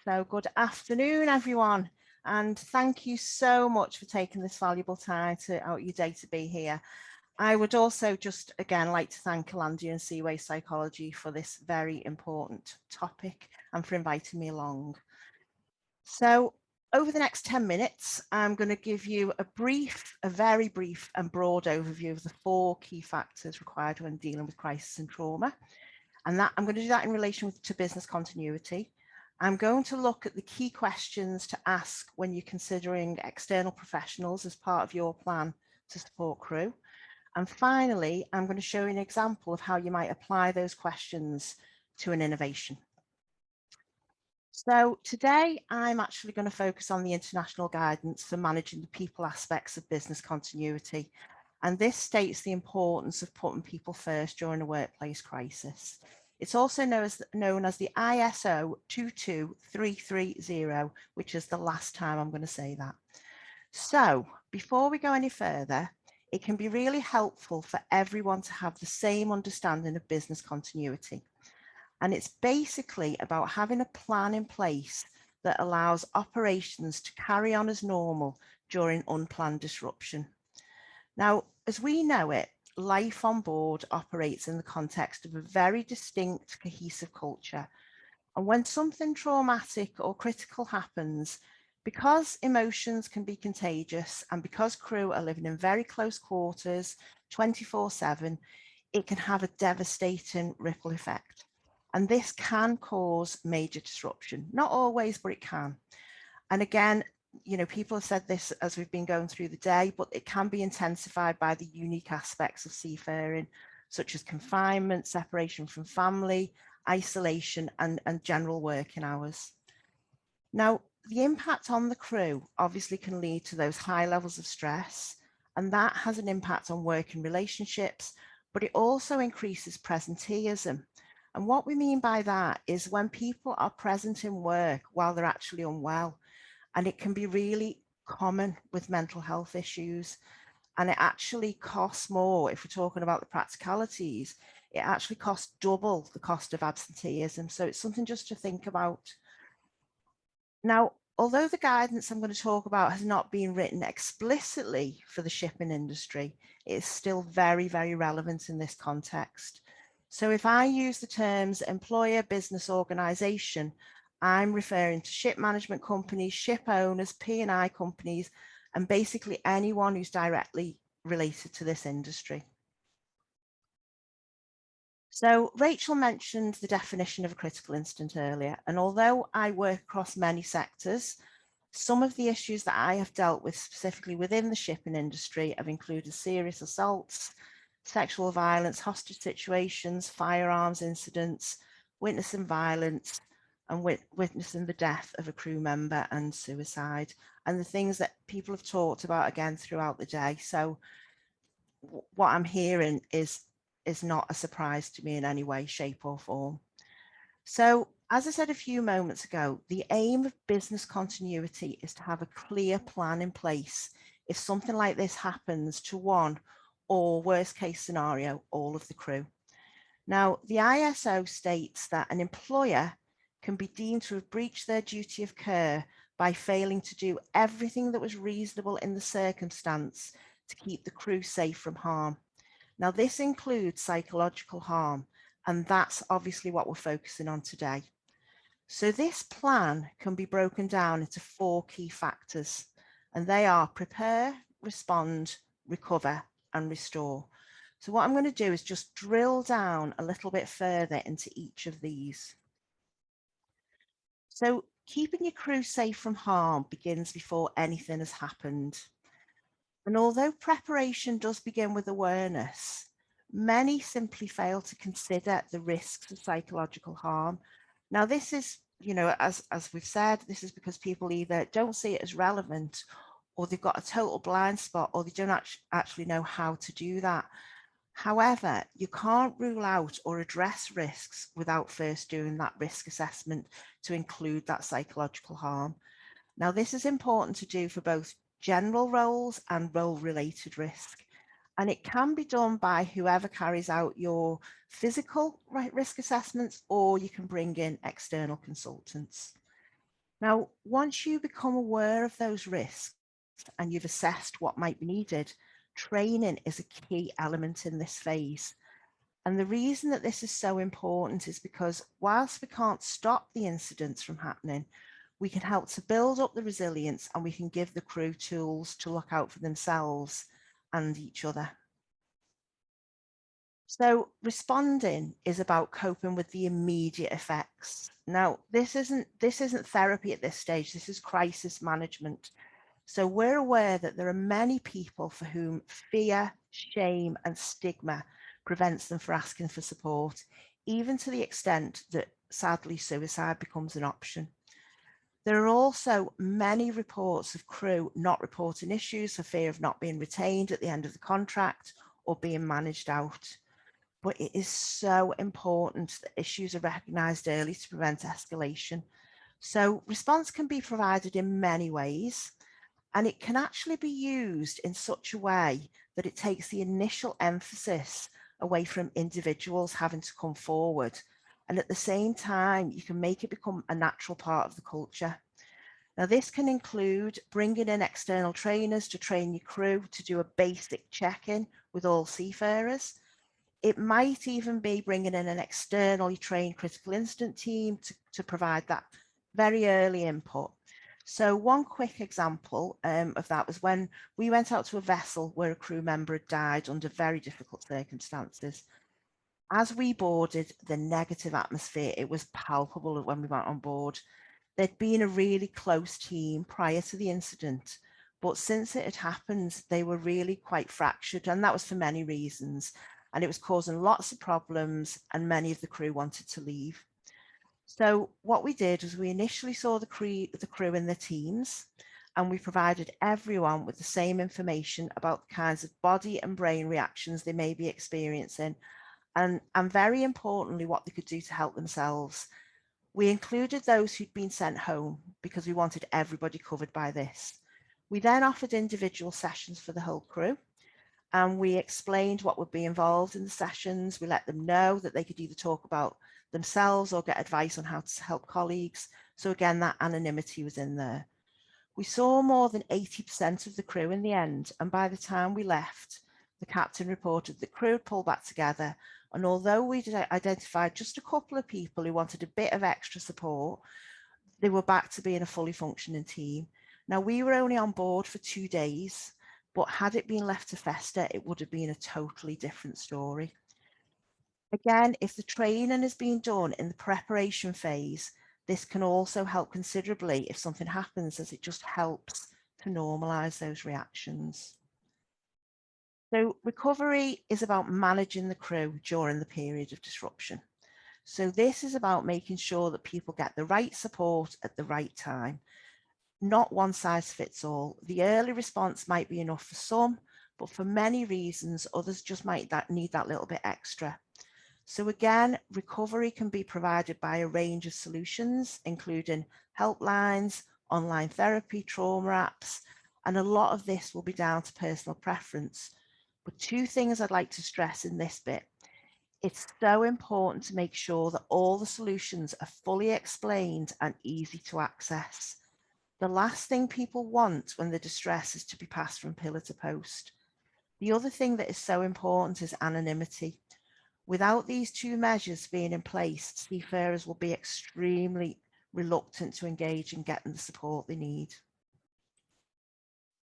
So good afternoon, everyone, and thank you so much for taking this valuable time out your day to be here. I would also just again like to thank Alandia and Seaway Psychology for this very important topic and for inviting me along. So over the next 10 minutes, I'm going to give you a very brief and broad overview of the 4 key factors required when dealing with crisis and trauma. And that I'm going to do that in relation to business continuity. I'm going to look at the key questions to ask when you're considering external professionals as part of your plan to support crew. And finally, I'm going to show you an example of how you might apply those questions to an innovation. So today, I'm actually going to focus on the international guidance for managing the people aspects of business continuity. And this states the importance of putting people first during a workplace crisis. It's also known as the ISO 22330, which is the last time I'm going to say that. So before we go any further, it can be really helpful for everyone to have the same understanding of business continuity. And it's basically about having a plan in place that allows operations to carry on as normal during unplanned disruption. Now, as we know it, life on board operates in the context of a very distinct, cohesive culture. And when something traumatic or critical happens, because emotions can be contagious and because crew are living in very close quarters 24/7, it can have a devastating ripple effect. And this can cause major disruption. Not always, but it can. And again, you know, people have said this as we've been going through the day, but it can be intensified by the unique aspects of seafaring, such as confinement, separation from family, isolation, and general working hours. Now, the impact on the crew obviously can lead to those high levels of stress, and that has an impact on working relationships, but it also increases presenteeism. And what we mean by that is when people are present in work while they're actually unwell, and it can be really common with mental health issues. And it actually costs more, if we're talking about the practicalities, it actually costs double the cost of absenteeism. So it's something just to think about. Now, although the guidance I'm going to talk about has not been written explicitly for the shipping industry, it is still very, very relevant in this context. So if I use the terms employer, business, organization, I'm referring to ship management companies, ship owners, P&I companies, and basically anyone who's directly related to this industry. So Rachel mentioned the definition of a critical incident earlier, and although I work across many sectors, some of the issues that I have dealt with specifically within the shipping industry have included serious assaults, sexual violence, hostage situations, firearms incidents, witnessing violence, and witnessing the death of a crew member and suicide, and the things that people have talked about again throughout the day. So what I'm hearing is not a surprise to me in any way, shape or form. So as I said a few moments ago, the aim of business continuity is to have a clear plan in place if something like this happens to one or worst case scenario, all of the crew. Now, the ISO states that an employer can be deemed to have breached their duty of care by failing to do everything that was reasonable in the circumstance to keep the crew safe from harm. Now, this includes psychological harm, and that's obviously what we're focusing on today. So this plan can be broken down into 4 key factors, and they are prepare, respond, recover, and restore. So what I'm going to do is just drill down a little bit further into each of these. So keeping your crew safe from harm begins before anything has happened. And although preparation does begin with awareness, many simply fail to consider the risks of psychological harm. Now, this is, you know, as we've said, this is because people either don't see it as relevant, or they've got a total blind spot, or they don't actually know how to do that. However, you can't rule out or address risks without first doing that risk assessment to include that psychological harm. Now, this is important to do for both general roles and role-related risk. And it can be done by whoever carries out your physical risk assessments, or you can bring in external consultants. Now, once you become aware of those risks and you've assessed what might be needed, training is a key element in this phase. And the reason that this is so important is because whilst we can't stop the incidents from happening, we can help to build up the resilience and we can give the crew tools to look out for themselves and each other. So responding is about coping with the immediate effects. Now, this isn't therapy at this stage, this is crisis management. So we're aware that there are many people for whom fear, shame, and stigma prevents them from asking for support, even to the extent that sadly suicide becomes an option. There are also many reports of crew not reporting issues for fear of not being retained at the end of the contract or being managed out. But it is so important that issues are recognised early to prevent escalation. So response can be provided in many ways, and it can actually be used in such a way that it takes the initial emphasis away from individuals having to come forward. And at the same time, you can make it become a natural part of the culture. Now, this can include bringing in external trainers to train your crew to do a basic check-in with all seafarers. It might even be bringing in an externally trained critical incident team to provide that very early input. So one quick example of that was when we went out to a vessel where a crew member had died under very difficult circumstances. As we boarded, the negative atmosphere, it was palpable when we went on board. There'd been a really close team prior to the incident, but since it had happened, they were really quite fractured, and that was for many reasons. And it was causing lots of problems, and many of the crew wanted to leave. So what we did was we initially saw the crew in their teams, and we provided everyone with the same information about the kinds of body and brain reactions they may be experiencing, and very importantly, what they could do to help themselves. We included those who'd been sent home because we wanted everybody covered by this. We then offered individual sessions for the whole crew, and we explained what would be involved in the sessions. We let them know that they could either talk about themselves or get advice on how to help colleagues. So again, that anonymity was in there. We saw more than 80% of the crew in the end, and by the time we left, the captain reported the crew had pulled back together, and although we'd identified just a couple of people who wanted a bit of extra support, they were back to being a fully functioning team. Now, we were only on board for 2 days, but had it been left to fester, it would have been a totally different story. Again, if the training is being done in the preparation phase, this can also help considerably if something happens, as it just helps to normalise those reactions. So recovery is about managing the crew during the period of disruption. So this is about making sure that people get the right support at the right time. Not one size fits all. The early response might be enough for some, but for many reasons, others just might need that little bit extra. So again, recovery can be provided by a range of solutions, including helplines, online therapy, trauma apps, and a lot of this will be down to personal preference. But two things I'd like to stress in this bit. It's so important to make sure that all the solutions are fully explained and easy to access. The last thing people want when they're distressed is to be passed from pillar to post. The other thing that is so important is anonymity. Without these two measures being in place, seafarers will be extremely reluctant to engage in getting the support they need.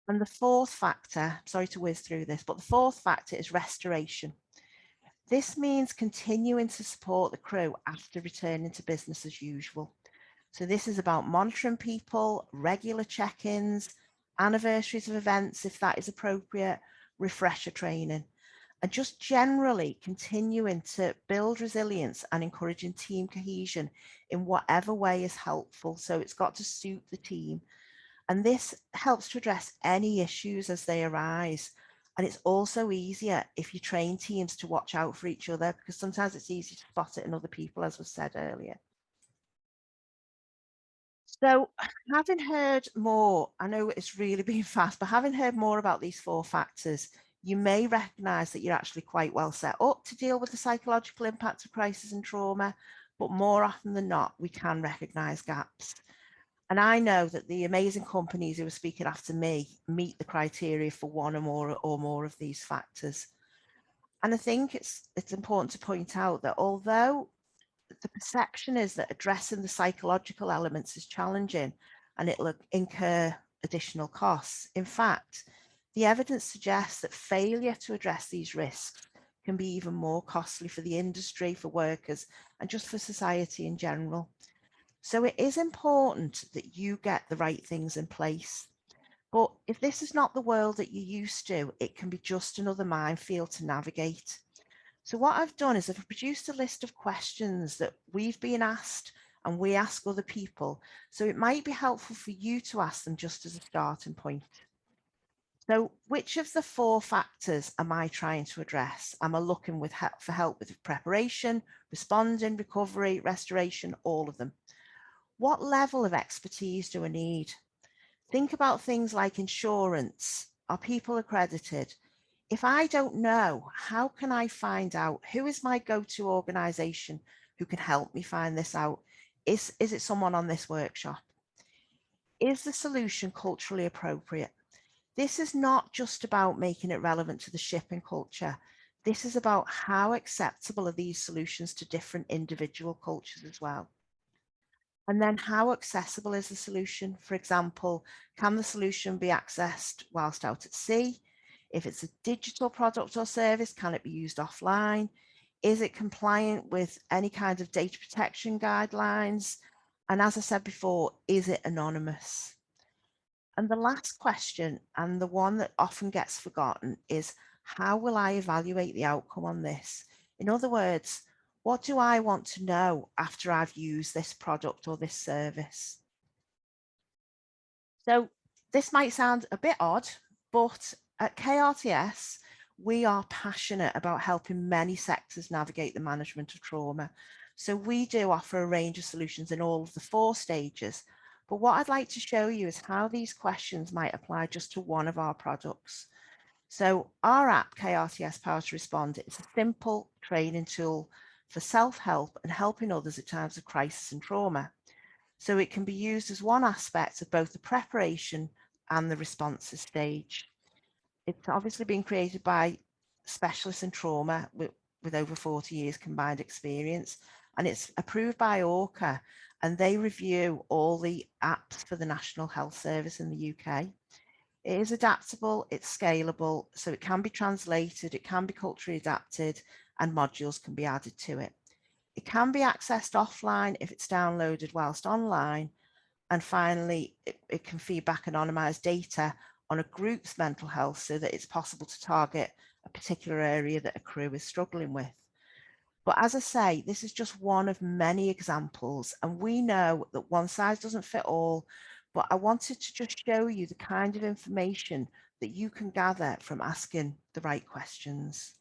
And the fourth factor, sorry to whiz through this, but the fourth factor is restoration. This means continuing to support the crew after returning to business as usual. So this is about monitoring people, regular check-ins, anniversaries of events, if that is appropriate, refresher training, and just generally continuing to build resilience and encouraging team cohesion in whatever way is helpful. So it's got to suit the team. And this helps to address any issues as they arise. And it's also easier if you train teams to watch out for each other, because sometimes it's easy to spot it in other people, as was said earlier. So having heard more, I know it's really been fast, but having heard more about these four factors, you may recognise that you're actually quite well set up to deal with the psychological impact of crisis and trauma, but more often than not, we can recognise gaps. And I know that the amazing companies who are speaking after me meet the criteria for one or more of these factors. And I think it's important to point out that although the perception is that addressing the psychological elements is challenging and it'll incur additional costs, in fact, the evidence suggests that failure to address these risks can be even more costly for the industry, for workers, and just for society in general. So it is important that you get the right things in place. But if this is not the world that you're used to, it can be just another minefield to navigate. So what I've done is I've produced a list of questions that we've been asked and we ask other people. So it might be helpful for you to ask them just as a starting point. So which of the 4 factors am I trying to address? Am I looking for help with preparation, responding, recovery, restoration, all of them? What level of expertise do I need? Think about things like insurance. Are people accredited? If I don't know, how can I find out? Who is my go-to organization who can help me find this out? Is it someone on this workshop? Is the solution culturally appropriate? This is not just about making it relevant to the shipping culture. This is about how acceptable are these solutions to different individual cultures as well. And then how accessible is the solution? For example, can the solution be accessed whilst out at sea? If it's a digital product or service, can it be used offline? Is it compliant with any kind of data protection guidelines? And as I said before, is it anonymous? And the last question, and the one that often gets forgotten, is how will I evaluate the outcome on this? In other words, what do I want to know after I've used this product or this service? So this might sound a bit odd, but at KRTS, we are passionate about helping many sectors navigate the management of trauma. So we do offer a range of solutions in all of the 4 stages. But what I'd like to show you is how these questions might apply just to one of our products. So our app, KRTS Power to Respond, is a simple training tool for self-help and helping others at times of crisis and trauma. So it can be used as one aspect of both the preparation and the responses stage. It's obviously been created by specialists in trauma with over 40 years combined experience, and it's approved by ORCA, and they review all the apps for the National Health Service in the UK. It is adaptable, it's scalable, so it can be translated, it can be culturally adapted, and modules can be added to it. It can be accessed offline if it's downloaded whilst online. And finally, it can feed back anonymized data on a group's mental health so that it's possible to target a particular area that a crew is struggling with. But as I say, this is just one of many examples, and we know that one size doesn't fit all, but I wanted to just show you the kind of information that you can gather from asking the right questions.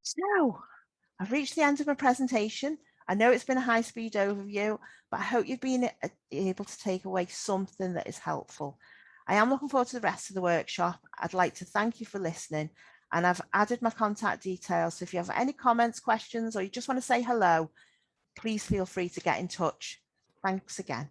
So I've reached the end of my presentation. I know it's been a high-speed overview, but I hope you've been able to take away something that is helpful. I am looking forward to the rest of the workshop. I'd like to thank you for listening, and I've added my contact details. So if you have any comments, questions, or you just want to say hello, please feel free to get in touch. Thanks again.